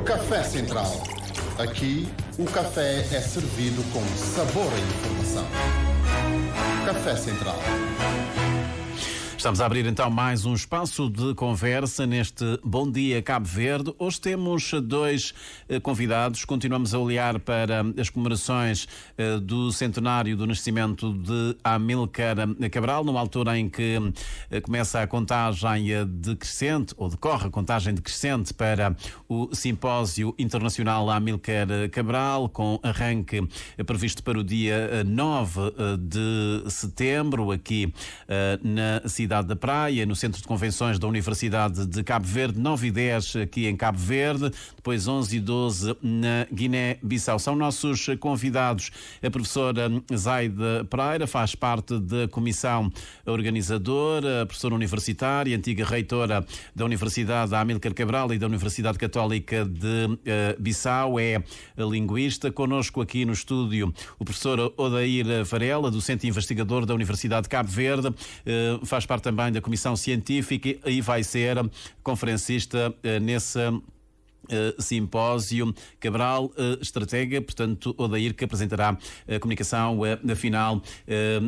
Café Central. Aqui, o café é servido com sabor e informação. Café Central. Estamos a abrir então mais um espaço de conversa neste Bom Dia Cabo Verde. Hoje temos dois convidados. Continuamos a olhar para as comemorações do centenário do nascimento de Amílcar Cabral, numa altura em que começa a contagem decrescente, ou decorre a contagem decrescente para o Simpósio Internacional Amílcar Cabral, com arranque previsto para o dia 9 de setembro, aqui na cidade da Praia, no Centro de Convenções da Universidade de Cabo Verde, 9 e 10 aqui em Cabo Verde, depois 11 e 12 na Guiné-Bissau. São nossos convidados. A professora Zaide Pereira faz parte da comissão organizadora, professora universitária, antiga reitora da Universidade Amílcar Cabral e da Universidade Católica de Bissau, é linguista. Connosco aqui no estúdio o professor Odair Varela, docente e investigador da Universidade de Cabo Verde, faz parte também da Comissão Científica e vai ser conferencista nesse simpósio. Cabral, estratega, portanto, Odair, que apresentará a comunicação final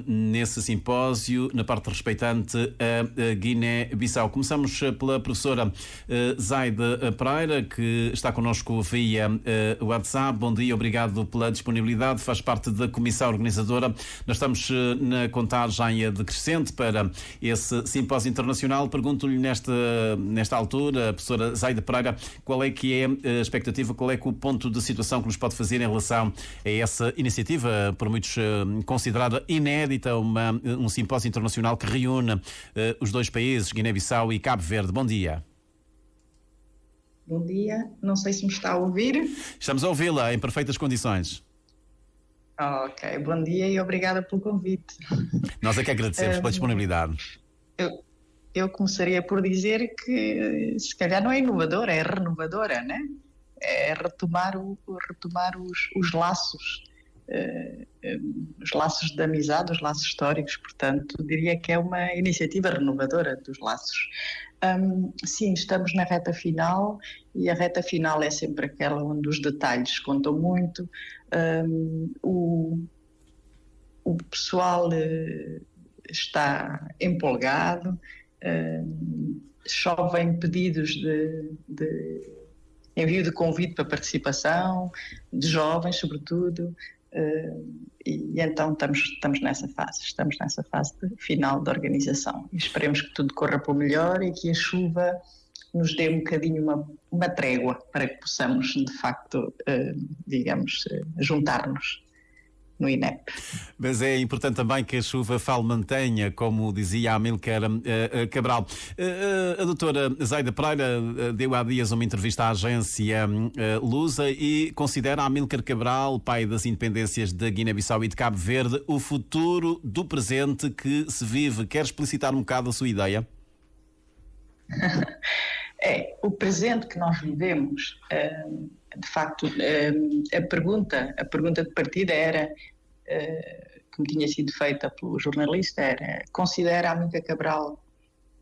nesse simpósio, na parte respeitante a Guiné-Bissau. Começamos pela professora Zaide Pereira, que está connosco via WhatsApp. Bom dia, obrigado pela disponibilidade. Faz parte da comissão organizadora. Nós estamos na contagem decrescente para esse simpósio internacional. Pergunto-lhe nesta altura, professora Zaide Pereira, qual é que é a expectativa, qual é que o ponto de situação que nos pode fazer em relação a essa iniciativa, por muitos considerada inédita, um simpósio internacional que reúne os dois países, Guiné-Bissau e Cabo Verde. Bom dia. Bom dia, não sei se me está a ouvir. Estamos a ouvi-la em perfeitas condições. Ok, bom dia e obrigada pelo convite. Nós é que agradecemos pela disponibilidade. Eu começaria por dizer que se calhar não é inovadora, é renovadora, né? É retomar os laços de amizade, os laços históricos. Portanto, diria que é uma iniciativa renovadora dos laços. Sim, estamos na reta final e a reta final é sempre aquela onde os detalhes contam muito. O pessoal está empolgado. Chovem pedidos de envio de convite para participação, de jovens sobretudo, e então estamos nessa fase final da organização e esperemos que tudo corra para o melhor e que a chuva nos dê um bocadinho uma trégua para que possamos de facto, juntar-nos no INEP. Mas é importante também que a chuva mantenha, como dizia Amílcar Cabral. A doutora Zaide Pereira deu há dias uma entrevista à agência Lusa e considera Amílcar Cabral, pai das independências de Guiné-Bissau e de Cabo Verde, o futuro do presente que se vive. Quer explicitar um bocado a sua ideia? É, o presente que nós vivemos, de facto, a pergunta de partida era, que me tinha sido feita pelo jornalista, era: considera Amílcar Cabral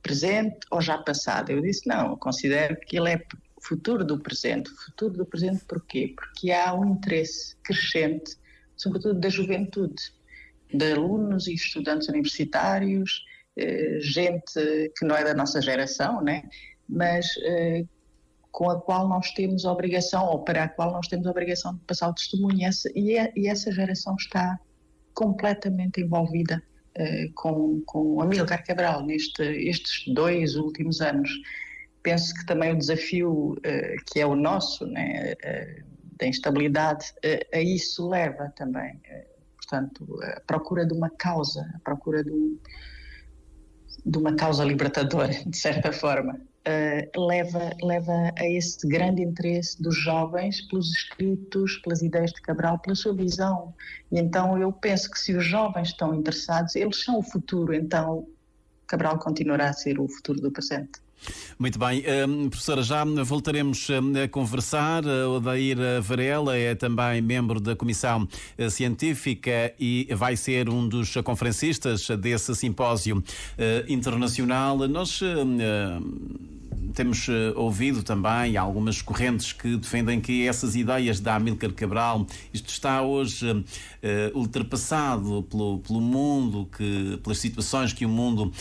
presente ou já passado? Eu disse não, eu considero que ele é futuro do presente. Futuro do presente porquê? Porque há um interesse crescente, sobretudo da juventude, de alunos e estudantes universitários, gente que não é da nossa geração, né? Mas com a qual nós temos a obrigação, ou para a qual nós temos a obrigação de passar o testemunho, e essa geração está completamente envolvida com Amílcar Cabral estes 2 últimos anos. Penso que também o desafio que é o nosso, né, da instabilidade, a isso leva também, portanto, a procura de uma causa, a procura de uma causa libertadora, de certa forma. Leva a esse grande interesse dos jovens pelos escritos, pelas ideias de Cabral, pela sua visão. E então eu penso que se os jovens estão interessados, eles são o futuro, então Cabral continuará a ser o futuro do presente. Muito bem, professora, já voltaremos a conversar. Odair Varela é também membro da Comissão Científica e vai ser um dos conferencistas desse simpósio internacional. Nós temos ouvido também algumas correntes que defendem que essas ideias da Amílcar Cabral, isto está hoje ultrapassado pelo mundo, pelas situações que o mundo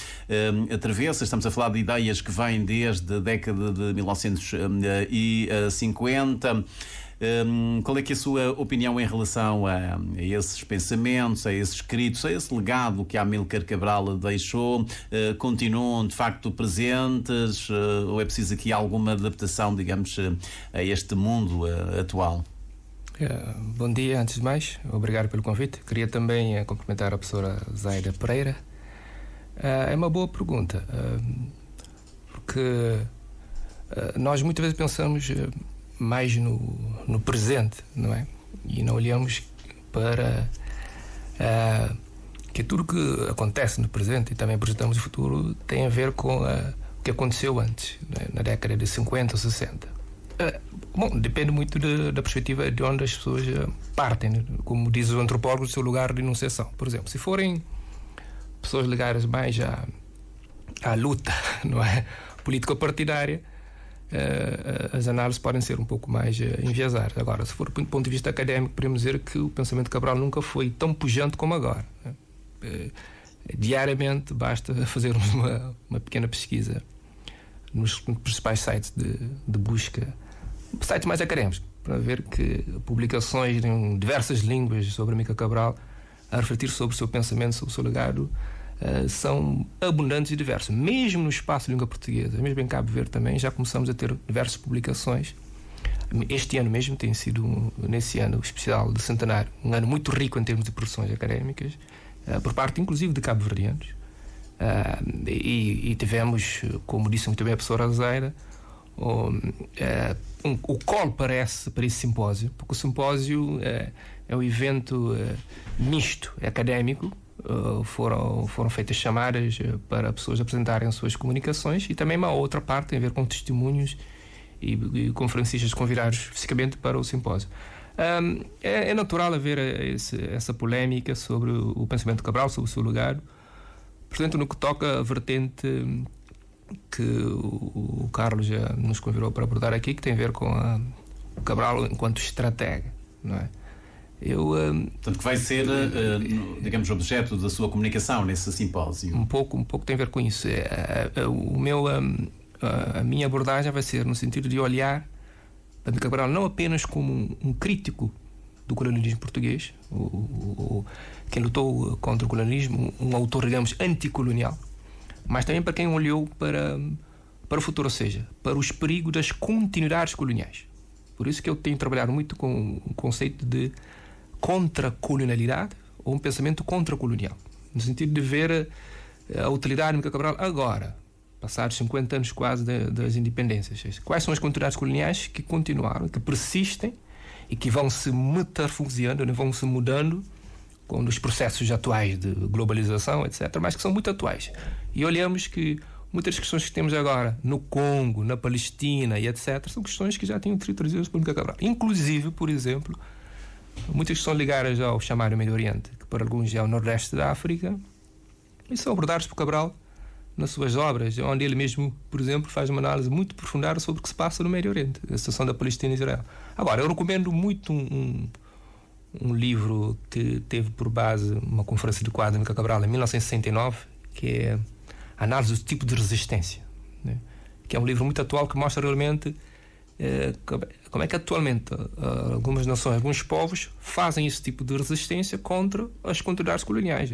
atravessa. Estamos a falar de ideias que vêm desde a década de 1950. Qual é que é a sua opinião em relação a esses pensamentos, a esses escritos, a esse legado que a Amílcar Cabral deixou? Continuam de facto presentes ou é preciso aqui alguma adaptação, digamos, a este mundo atual? Bom dia, antes de mais, obrigado pelo convite. Queria também cumprimentar a professora Zaida Pereira. É uma boa pergunta, porque nós muitas vezes pensamos mais no presente, não é? E não olhamos para que tudo que acontece no presente e também projetamos o futuro tem a ver com o que aconteceu antes, né? Na década de 50 ou 60. Bom, depende muito da perspectiva de onde as pessoas partem, né? Como diz o antropólogo, do seu lugar de enunciação. Por exemplo, se forem pessoas ligadas mais à luta, não é? Político-partidária, as análises podem ser um pouco mais enviesadas. Agora, se for do ponto de vista académico, podemos dizer que o pensamento de Cabral nunca foi tão pujante como agora, né? Diariamente basta fazermos uma pequena pesquisa nos principais sites de busca, sites mais académicos, para ver que publicações em diversas línguas sobre Amílcar Cabral a refletir sobre o seu pensamento, sobre o seu legado, são abundantes e diversos. Mesmo no espaço de língua portuguesa, mesmo em Cabo Verde também, já começamos a ter diversas publicações. Este ano mesmo tem sido, nesse ano especial de centenário, um ano muito rico em termos de produções académicas, por parte inclusive de cabo-verdianos. E tivemos, como disse muito bem a professora Azeira, o colo para esse simpósio, porque o simpósio é um evento misto, académico. Foram feitas chamadas para pessoas apresentarem as suas comunicações e também uma outra parte tem a ver com testemunhos e conferencistas convidados fisicamente para o simpósio. É natural haver essa polémica sobre o pensamento de Cabral, sobre o seu legado. Portanto, no que toca a vertente que o Carlos já nos convidou para abordar aqui, que tem a ver com o Cabral enquanto estratega, não é? Portanto, que vai ser, digamos, objeto da sua comunicação nesse simpósio. Um pouco tem a ver com isso. A minha abordagem vai ser no sentido de olhar para Cabral não apenas como um crítico do colonialismo português, quem lutou contra o colonialismo, um autor, digamos, anticolonial, mas também para quem olhou para o futuro, ou seja, para os perigos das continuidades coloniais. Por isso que eu tenho trabalhado muito com o conceito de contra-colonialidade ou um pensamento contra-colonial, no sentido de ver a utilidade de Amílcar Cabral agora, passados 50 anos quase das independências. Quais são as continuidades coloniais que continuaram, que persistem e que vão se metamorfoseando, vão se mudando com os processos atuais de globalização, etc., mas que são muito atuais. E olhamos que muitas das questões que temos agora no Congo, na Palestina e etc., são questões que já tinham sido trazidas por Amílcar Cabral. Inclusive, por exemplo, muitas que são ligadas ao chamado Médio Oriente, que para alguns é o Nordeste da África, e são abordados por Cabral nas suas obras, onde ele mesmo, por exemplo, faz uma análise muito aprofundada sobre o que se passa no Médio Oriente, a situação da Palestina e Israel. Agora, eu recomendo muito um livro que teve por base uma conferência de quadro de Amílcar Cabral em 1969, que é a Análise do Tipo de Resistência, né? Que é um livro muito atual que mostra realmente como é que atualmente algumas nações, alguns povos fazem esse tipo de resistência contra as continuidades coloniais.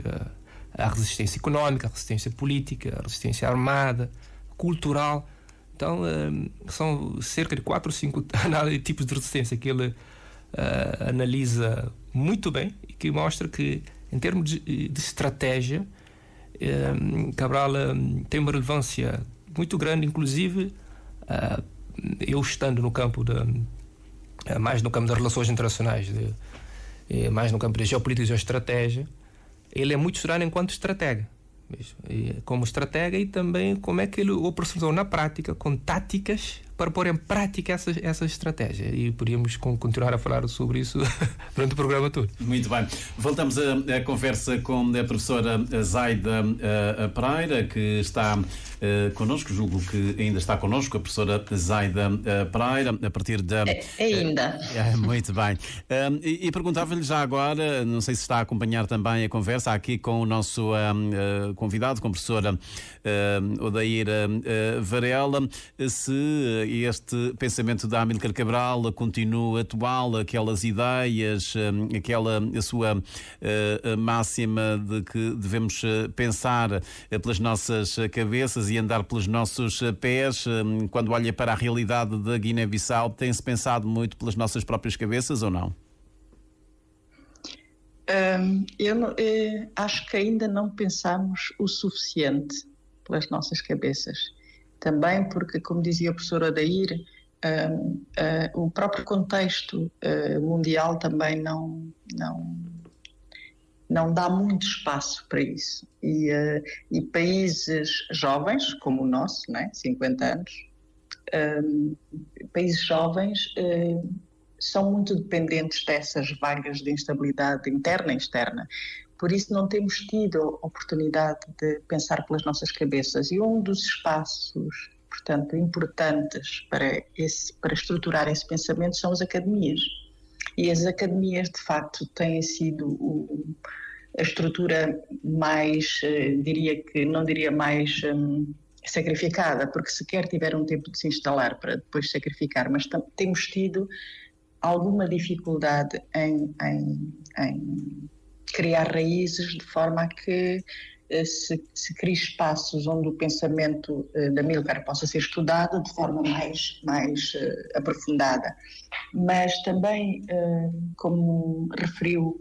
A resistência económica, a resistência política, a resistência armada, cultural. Então, são cerca de 4 ou 5 tipos de resistência que ele analisa muito bem e que mostra que, em termos de estratégia, Cabral tem uma relevância muito grande, inclusive eu estando no campo mais no campo das relações internacionais, mais no campo da geopolítica e geoestratégia, ele é muito estudado enquanto estratega, como estratega, e também como é que ele operacionalizou na prática com táticas para pôr em prática essa estratégia. E podíamos continuar a falar sobre isso durante o programa todo. Muito bem. Voltamos a conversa com a professora Zaida Pereira, que está connosco, julgo que ainda está connosco, a professora Zaida Pereira, a partir da... Ainda. Muito bem. E perguntava-lhe já agora, não sei se está a acompanhar também a conversa aqui com o nosso convidado, com a professora Odair Varela, se este pensamento da Amílcar Cabral continua atual, aquelas ideias, aquela sua máxima de que devemos pensar pelas nossas cabeças e andar pelos nossos pés. Quando olha para a realidade da Guiné-Bissau, tem-se pensado muito pelas nossas próprias cabeças ou não? Acho que ainda não pensamos o suficiente pelas nossas cabeças. Também porque, como dizia o professor Odair, o próprio contexto mundial também não dá muito espaço para isso. E países jovens, como o nosso, né, 50 anos, países jovens são muito dependentes dessas vagas de instabilidade interna e externa. Por isso não temos tido a oportunidade de pensar pelas nossas cabeças. E um dos espaços, portanto, importantes para estruturar esse pensamento são as academias. E as academias, de facto, têm sido a estrutura mais, não diria mais sacrificada, porque sequer tiveram tempo de se instalar para depois sacrificar, mas temos tido alguma dificuldade em criar raízes de forma a que se crie espaços onde o pensamento da Amílcar possa ser estudado de forma mais aprofundada. Mas também, como referiu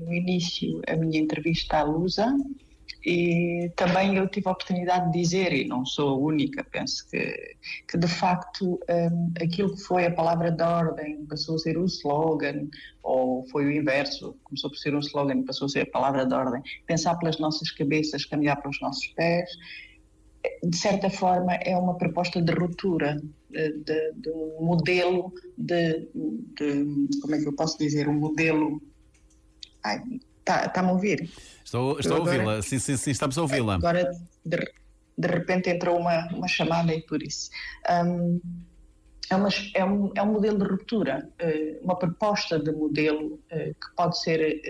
no início a minha entrevista à Lusa, e também eu tive a oportunidade de dizer, e não sou a única, penso que de facto aquilo que foi a palavra de ordem passou a ser um slogan, ou foi o inverso, começou por ser um slogan e passou a ser a palavra de ordem. Pensar pelas nossas cabeças, caminhar pelos nossos pés, de certa forma é uma proposta de ruptura de um modelo de como é que eu posso dizer, um modelo... Está-me a ouvir? Estou a ouvi-la, sim, estamos a ouvi-la. Agora, de repente, entrou uma chamada e por isso. É um modelo de ruptura, uma proposta de modelo que pode ser,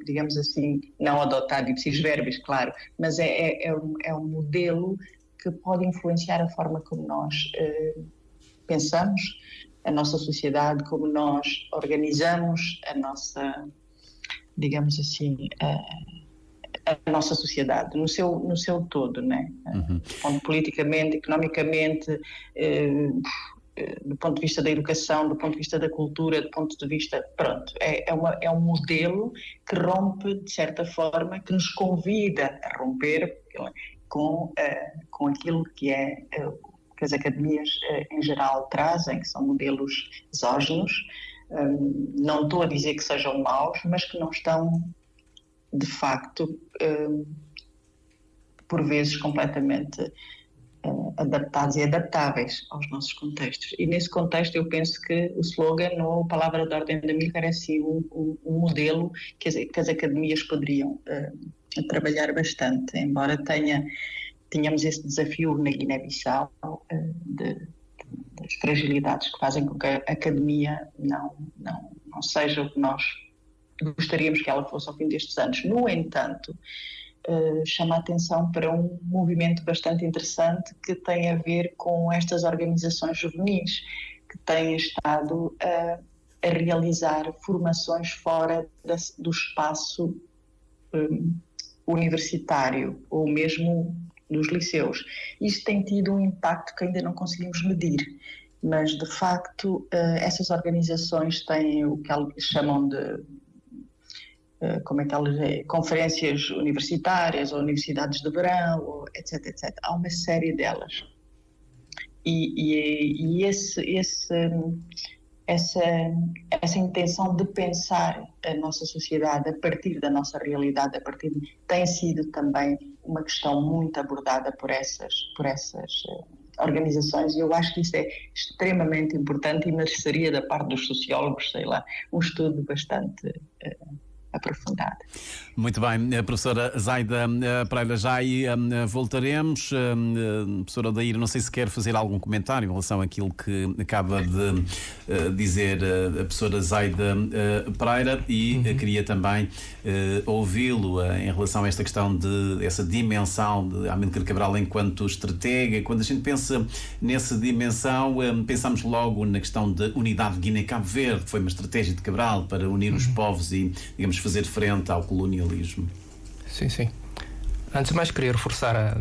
digamos assim, não adotado ipsis verbis, claro, mas é um modelo que pode influenciar a forma como nós pensamos, a nossa sociedade, como nós organizamos a nossa, digamos assim, a nossa sociedade, no seu todo, né? Politicamente, economicamente, do ponto de vista da educação, do ponto de vista da cultura, do ponto de vista... Pronto, é um modelo que rompe, de certa forma, que nos convida a romper com aquilo que as academias em geral trazem, que são modelos exógenos. Não estou a dizer que sejam maus, mas que não estão, de facto, por vezes completamente adaptados e adaptáveis aos nossos contextos. E nesse contexto eu penso que o slogan ou a palavra de ordem da Amílcar é sim um modelo que as academias poderiam trabalhar bastante, embora tenhamos esse desafio na Guiné-Bissau das fragilidades que fazem com que a academia não seja o que nós gostaríamos que ela fosse ao fim destes anos. No entanto, chama a atenção para um movimento bastante interessante que tem a ver com estas organizações juvenis que têm estado a realizar formações fora do espaço universitário ou mesmo dos liceus. Isso tem tido um impacto que ainda não conseguimos medir, mas de facto essas organizações têm o que eles chamam de conferências universitárias ou universidades de verão, etc, etc. Há uma série delas. E essa intenção de pensar a nossa sociedade a partir da nossa realidade, tem sido também uma questão muito abordada por essas organizações, e eu acho que isso é extremamente importante e mereceria da parte dos sociólogos, sei lá, um estudo bastante aprofundado. Muito bem, professora Zaida Pereira, já aí voltaremos. Professora Odair, não sei se quer fazer algum comentário em relação àquilo que acaba de dizer a professora Zaida Pereira, e queria também ouvi-lo em relação a esta questão essa dimensão de Amílcar Cabral enquanto estratega. Quando a gente pensa nessa dimensão, pensamos logo na questão da unidade de Guiné-Cabo Verde, que foi uma estratégia de Cabral para unir os povos e, digamos, fazer frente ao colonialismo. Sim, sim. Antes de mais, queria reforçar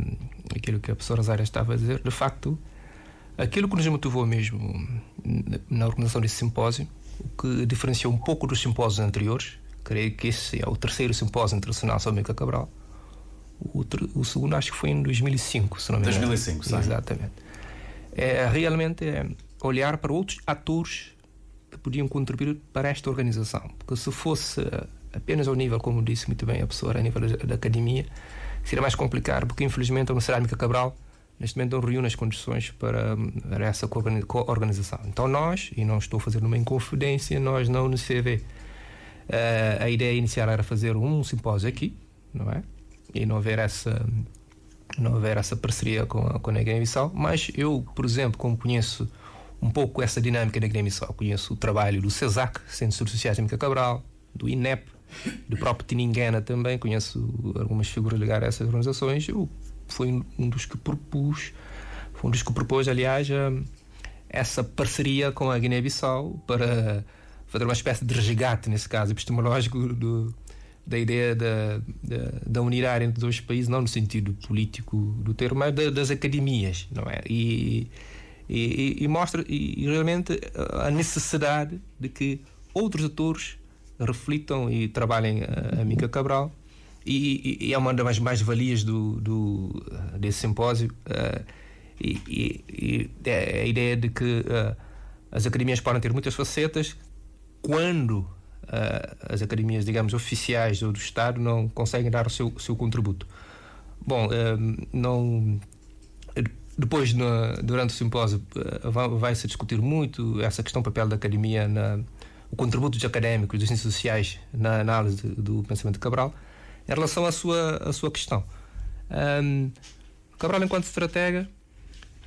aquilo que a professora Zaida estava a dizer. De facto, aquilo que nos motivou mesmo na organização desse simpósio, o que diferenciou um pouco dos simpósios anteriores, creio que esse é o terceiro simpósio internacional sobre Amílcar Cabral. O segundo acho que foi em 2005, se não me engano. 2005, sim. Exatamente. Realmente olhar para outros atores que podiam contribuir para esta organização. Porque se fosse apenas ao nível, como disse muito bem a professora, a nível da academia, seria mais complicado, porque infelizmente a Universidade Amílcar Cabral neste momento não reúne as condições para essa co-organização. Então nós, e não estou a fazer nenhuma inconfidência, nós não nos CV. A ideia inicial era fazer um simpósio aqui, não é? E não haver essa parceria com a Guiné-Bissau, mas eu, por exemplo, como conheço um pouco essa dinâmica da Guiné-Bissau, conheço o trabalho do CESAC, Centro de Estudos Sociais de Amílcar Cabral, do INEP, do próprio Tiningana também, conheço algumas figuras ligadas a essas organizações. Eu fui um dos que propôs, aliás, essa parceria com a Guiné-Bissau para fazer uma espécie de resgate, nesse caso epistemológico, da ideia da unidade entre dois países, não no sentido político do termo, mas das academias, não é? E mostra realmente a necessidade de que outros atores reflitam e trabalhem a Amílcar Cabral, e é uma das mais-valias desse simpósio, e a ideia de que as academias podem ter muitas facetas quando as academias, digamos, oficiais do Estado não conseguem dar o seu contributo. Bom, depois, durante o simpósio, vai-se discutir muito essa questão do papel da academia, o contributo dos académicos, das ciências sociais na análise do pensamento de Cabral, em relação à sua questão. Cabral, enquanto estratega,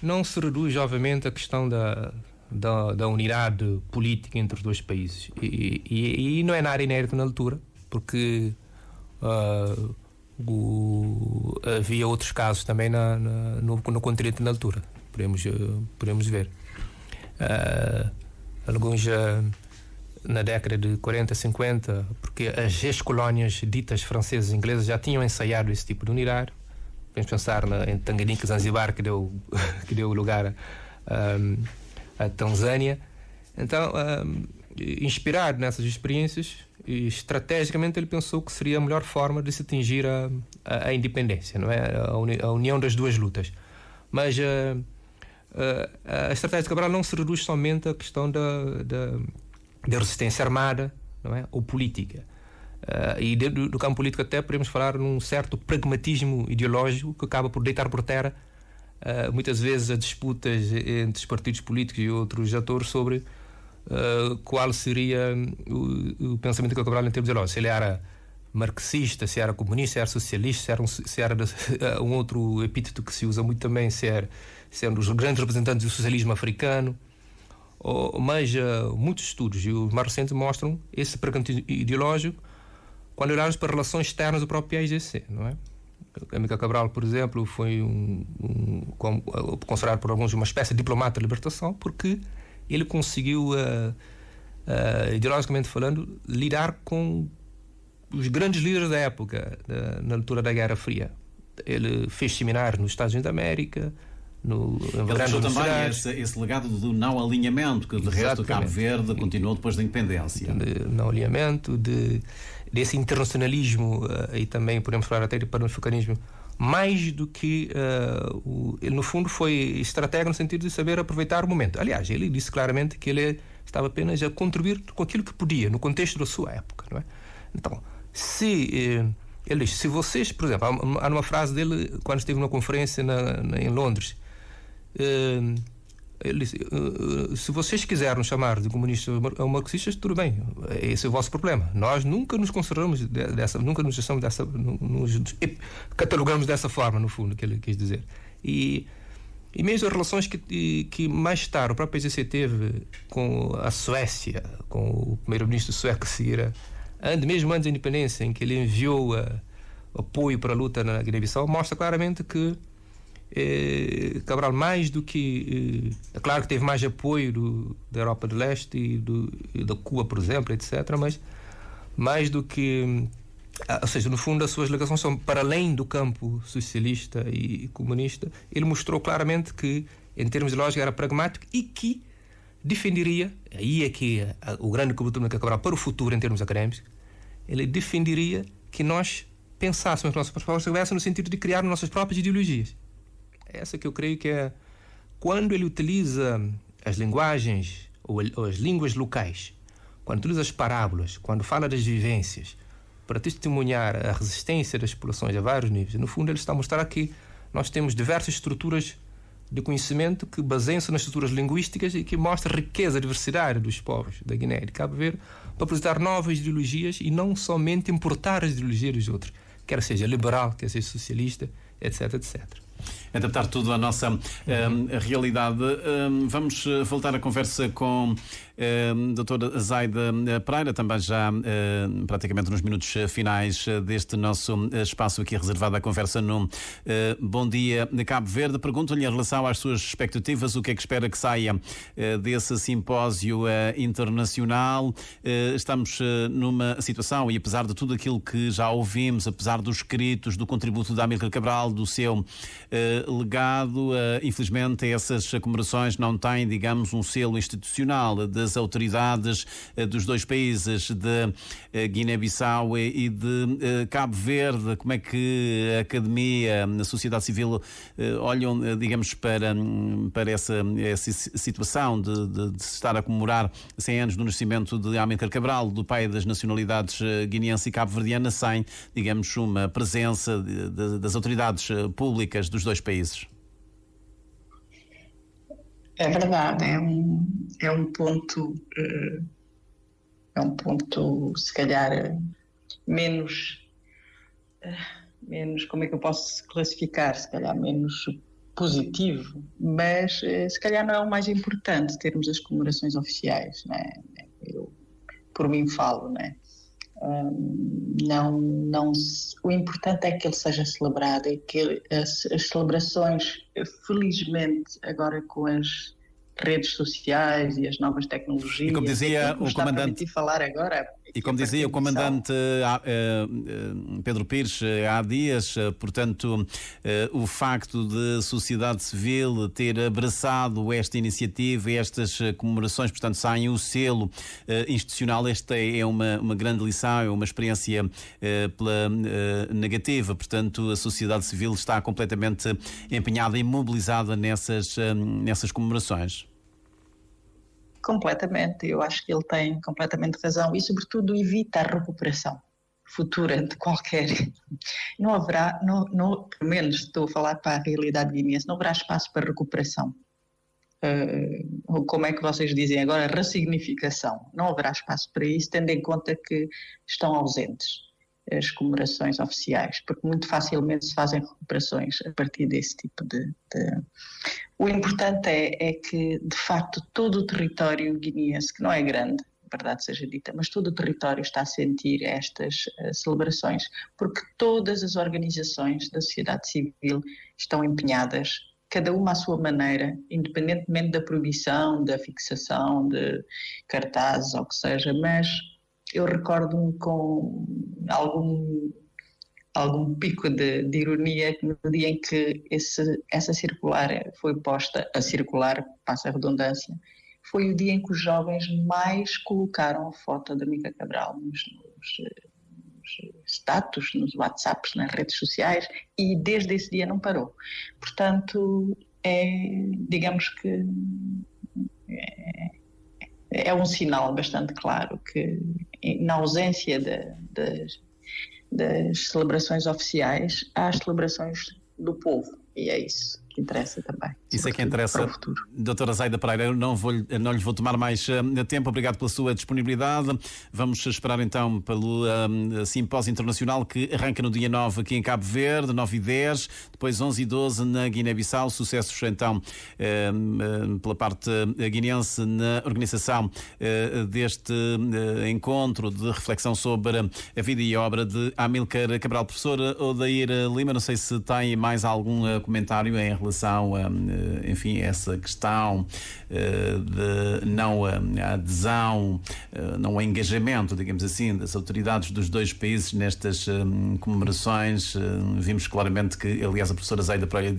não se reduz, obviamente, à questão da unidade política entre os dois países. E não é nada inédito na altura, porque havia outros casos também no continente na altura. Podemos ver. Alguns na década de 40, 50, porque as ex-colónias ditas francesas e inglesas já tinham ensaiado esse tipo de unidade. Podemos pensar em Tanganyika e Zanzibar, que deu lugar a Tanzânia. Então, inspirado nessas experiências, estrategicamente ele pensou que seria a melhor forma de se atingir a independência, não é? A união das duas lutas. Mas a estratégia de Cabral não se reduz somente à questão da resistência armada, não é? Ou política. E dentro do campo político até podemos falar num certo pragmatismo ideológico que acaba por deitar por terra muitas vezes as disputas entre os partidos políticos e outros atores sobre qual seria o pensamento de Cabral em termos ideológicos. Se ele era marxista, se era comunista, se era socialista, se era um outro epíteto que se usa muito também, se era um dos grandes representantes do socialismo africano. Mas muitos estudos, e os mais recentes, mostram esse pragmatismo ideológico quando olharmos para relações externas do próprio PAIGC, não é? Amílcar Cabral, por exemplo, foi considerado por alguns uma espécie de diplomata de libertação, porque ele conseguiu, ideologicamente falando, lidar com os grandes líderes da época, na altura da Guerra Fria. Ele fez seminários nos Estados Unidos da América, ele deixou também esse legado do não alinhamento, que de resto Cabo Verde continuou depois da independência. De não alinhamento, desse internacionalismo, e também podemos falar até de panafricanismo, mais do que ele no fundo foi estratégico no sentido de saber aproveitar o momento. Aliás, ele disse claramente que ele estava apenas a contribuir com aquilo que podia, no contexto da sua época, não é? Então, ele diz, se vocês, por exemplo, há uma frase dele quando esteve numa conferência em Londres, ele disse, se vocês quiserem nos chamar de comunistas ou marxistas, tudo bem, esse é o vosso problema. Nós nunca nos consideramos nunca nos achamos nos catalogamos dessa forma, no fundo, que ele quis dizer. E mesmo as relações que mais tarde o próprio PCC teve com a Suécia, com o primeiro-ministro sueco Sira, mesmo antes da independência, em que ele enviou apoio para a luta na Guiné-Bissau, mostra claramente que Cabral, mais do que é claro que teve mais apoio da Europa do Leste e da Cuba, por exemplo, etc., mas mais do que, ou seja, no fundo as suas ligações são para além do campo socialista e comunista. Ele mostrou claramente que, em termos de lógica, era pragmático e que defenderia, aí é que o grande cobertura de Cabral para o futuro em termos académicos, ele defenderia que nós pensássemos as nossas propostas no sentido de criar nossas próprias ideologias. Essa que eu creio que é quando ele utiliza as linguagens ou as línguas locais, quando utiliza as parábolas, quando fala das vivências para testemunhar a resistência das populações a vários níveis. No fundo, ele está a mostrar que nós temos diversas estruturas de conhecimento que baseiam-se nas estruturas linguísticas e que mostram a riqueza, a diversidade dos povos da Guiné e de Cabo Verde para apresentar novas ideologias e não somente importar as ideologias dos outros, quer seja liberal, quer seja socialista, etc, etc. Adaptar tudo à nossa realidade. Vamos voltar a conversa com a doutora Zaida Pereira, também já praticamente nos minutos finais deste nosso espaço aqui reservado à conversa no Bom Dia de Cabo Verde. Pergunto-lhe em relação às suas expectativas, o que é que espera que saia desse simpósio internacional. Estamos numa situação, e apesar de tudo aquilo que já ouvimos, apesar dos escritos, do contributo da Amílcar Cabral, do seu legado, infelizmente essas comemorações não têm, digamos, um selo institucional das autoridades dos dois países, de Guiné-Bissau e de Cabo Verde. Como é que a academia, a sociedade civil olham, digamos, para essa situação de se estar a comemorar 100 anos do nascimento de Amílcar Cabral, do pai das nacionalidades guineense e cabo-verdiana, sem, digamos, uma presença das autoridades públicas dos dois países? É verdade, é um ponto se calhar menos, como é que eu posso classificar, se calhar menos positivo, mas se calhar não é o mais importante termos as comemorações oficiais, né? Eu por mim falo, né? O importante é que ele seja celebrado e que as celebrações, felizmente, agora com as redes sociais e as novas tecnologias, e como dizia o comandante, falar agora, e como dizia o comandante Pedro Pires há dias, portanto, o facto de a sociedade civil ter abraçado esta iniciativa e estas comemorações, portanto, saem o selo institucional. Esta é uma grande lição, é uma experiência pela negativa. Portanto, a sociedade civil está completamente empenhada e mobilizada nessas comemorações. Completamente, eu acho que ele tem completamente razão e, sobretudo, evita a recuperação futura de qualquer. Não haverá, pelo menos estou a falar para a realidade guineense, não haverá espaço para recuperação. Como é que vocês dizem agora? Ressignificação. Não haverá espaço para isso, tendo em conta que estão ausentes as comemorações oficiais, porque muito facilmente se fazem recuperações a partir desse tipo de... O importante é que, de facto, todo o território guineense, que não é grande, verdade seja dita, mas todo o território está a sentir estas celebrações, porque todas as organizações da sociedade civil estão empenhadas, cada uma à sua maneira, independentemente da proibição, da fixação de cartazes ou o que seja, mas eu recordo-me com algum pico de ironia que no dia em que essa circular foi posta a circular, passa a redundância, foi o dia em que os jovens mais colocaram a foto da Amílcar Cabral nos status, nos WhatsApps, nas redes sociais, e desde esse dia não parou. Portanto, digamos que é um sinal bastante claro que, na ausência das celebrações oficiais, há as celebrações do povo, e é isso que interessa também. Isso é que interessa. Doutora Zaida Pereira, eu não lhe vou tomar mais tempo. Obrigado pela sua disponibilidade. Vamos esperar então pelo simpósio internacional que arranca no dia 9 aqui em Cabo Verde, 9 e 10, depois 11 e 12 na Guiné-Bissau. Sucessos então pela parte guineense na organização deste encontro de reflexão sobre a vida e obra de Amílcar Cabral. Professor Odair Lima, não sei se tem mais algum comentário em relação a, enfim, essa questão de não adesão, não engajamento, digamos assim, das autoridades dos dois países nestas comemorações. Vimos claramente que, aliás, a professora Zaida Pereira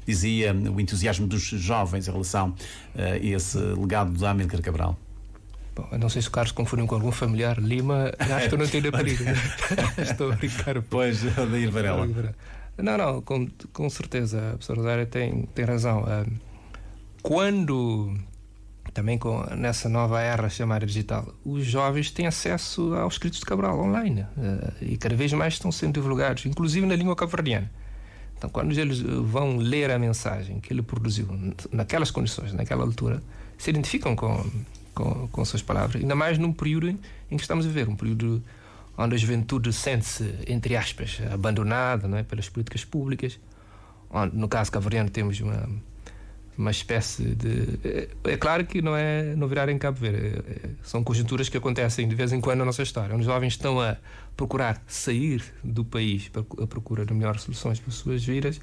dizia o entusiasmo dos jovens em relação a esse legado de Amílcar Cabral. Bom, eu não sei se o Carlos confundiu com algum familiar. Lima, acho que eu não tenho apelido. Estou a brincar. Pois, Odair Varela. Não, com certeza, a professora Zaida tem razão. Quando, também nessa nova era chamada digital, os jovens têm acesso aos escritos de Cabral online e cada vez mais estão sendo divulgados, inclusive na língua cabo-verdiana. Então, quando eles vão ler a mensagem que ele produziu naquelas condições, naquela altura, se identificam com suas palavras, ainda mais num período em que estamos a viver, um período onde a juventude sente-se, entre aspas, abandonada, não é, pelas políticas públicas, onde, no caso cabo-verdiano, temos uma espécie de... É claro que não é novidade em Cabo Verde, são conjunturas que acontecem de vez em quando na nossa história, onde os jovens estão a procurar sair do país à procura de melhores soluções para as suas vidas.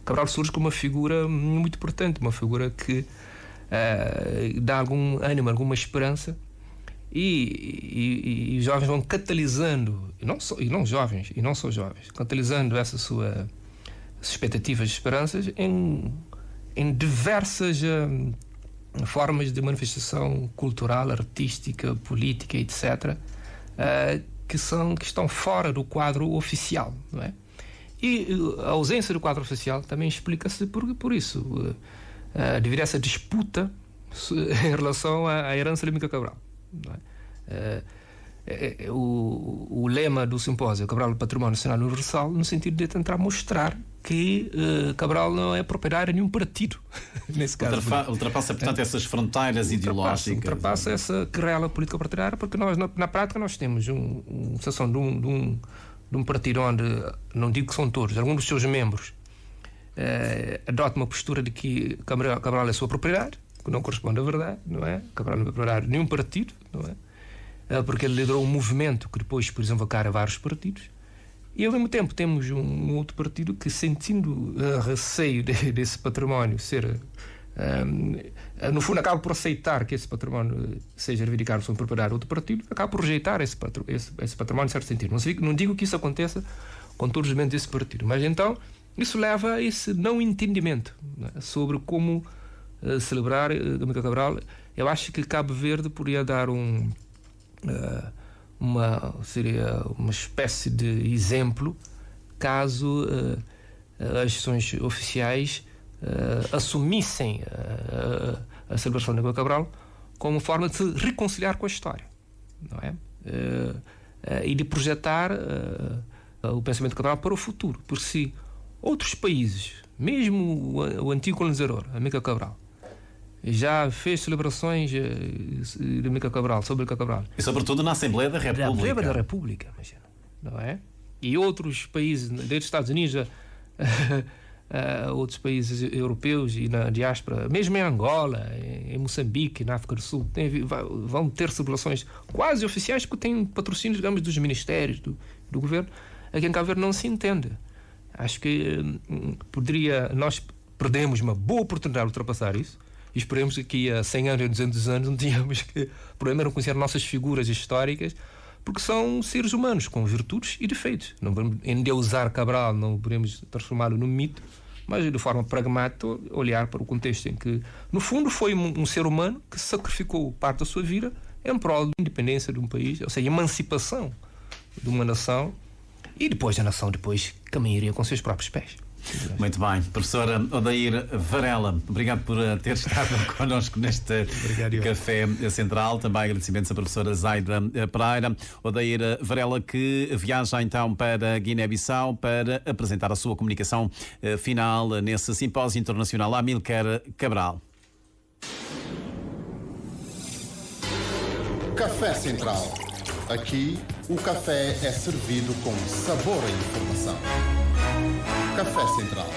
Cabral surge como uma figura muito importante, uma figura que dá algum ânimo, alguma esperança, e os jovens vão catalisando, e não só jovens, catalisando essas suas expectativas e esperanças em diversas formas de manifestação cultural, artística, política, etc., que estão fora do quadro oficial, não é? E a ausência do quadro oficial também explica-se por isso, devido a essa disputa em relação à herança de Amílcar Cabral, não é? O lema do simpósio Cabral Património Nacional Universal, no sentido de tentar mostrar que Cabral não é proprietário de nenhum partido nesse caso. Ultrapassa, portanto, essas fronteiras ideológicas. Ultrapassa essa querela política partidária, porque nós, na prática, nós temos uma situação de um partido onde, não digo que são todos, alguns dos seus membros adota uma postura de que Cabral é sua propriedade, que não corresponde à verdade, não é? Cabral não é proprietário de nenhum partido, não é? Porque ele liderou um movimento que depois, por exemplo, a vários partidos. E ao mesmo tempo temos um outro partido que, sentindo receio desse património ser, no fundo, acaba por aceitar que esse património seja reivindicado por propriedade de outro partido, acaba por rejeitar esse património em certo sentido. Não digo que isso aconteça com todos os membros desse partido, mas então isso leva a esse não entendimento, né, sobre como celebrar Amílcar Cabral. Eu acho que Cabo Verde poderia dar seria uma espécie de exemplo caso as instituições oficiais assumissem a celebração de Amílcar Cabral como forma de se reconciliar com a história, não é? E de projetar o pensamento de Cabral para o futuro, porque se outros países, mesmo o antigo colonizador Amílcar Cabral, já fez celebrações de Amílcar Cabral, sobre Amílcar Cabral. E sobretudo na Assembleia da República. Na Assembleia da República, imagina, não é? E outros países, desde os Estados Unidos outros países europeus e na diáspora, mesmo em Angola, em Moçambique, na África do Sul, vão ter celebrações quase oficiais, porque têm patrocínio, digamos, dos ministérios, do governo. Aqui em Cabo Verde não se entende. Acho que nós perdemos uma boa oportunidade de ultrapassar isso. E esperemos que daqui a 100 anos, 200 anos, não tínhamos que... O problema era conhecer nossas figuras históricas, porque são seres humanos com virtudes e defeitos. Não vamos endeusar Cabral, não podemos transformá-lo num mito, mas de forma pragmática olhar para o contexto em que, no fundo, foi um ser humano que sacrificou parte da sua vida em prol da independência de um país, ou seja, emancipação de uma nação, e depois a nação caminharia com seus próprios pés. Muito bem. Professora Odair Varela, obrigado por ter estado connosco neste Café Central. Também agradecimentos à professora Zaida Pereira. Odair Varela, que viaja então para Guiné-Bissau para apresentar a sua comunicação final nesse simpósio internacional Amílcar Cabral. Café Central. Aqui, o café é servido com sabor e informação. Café Central.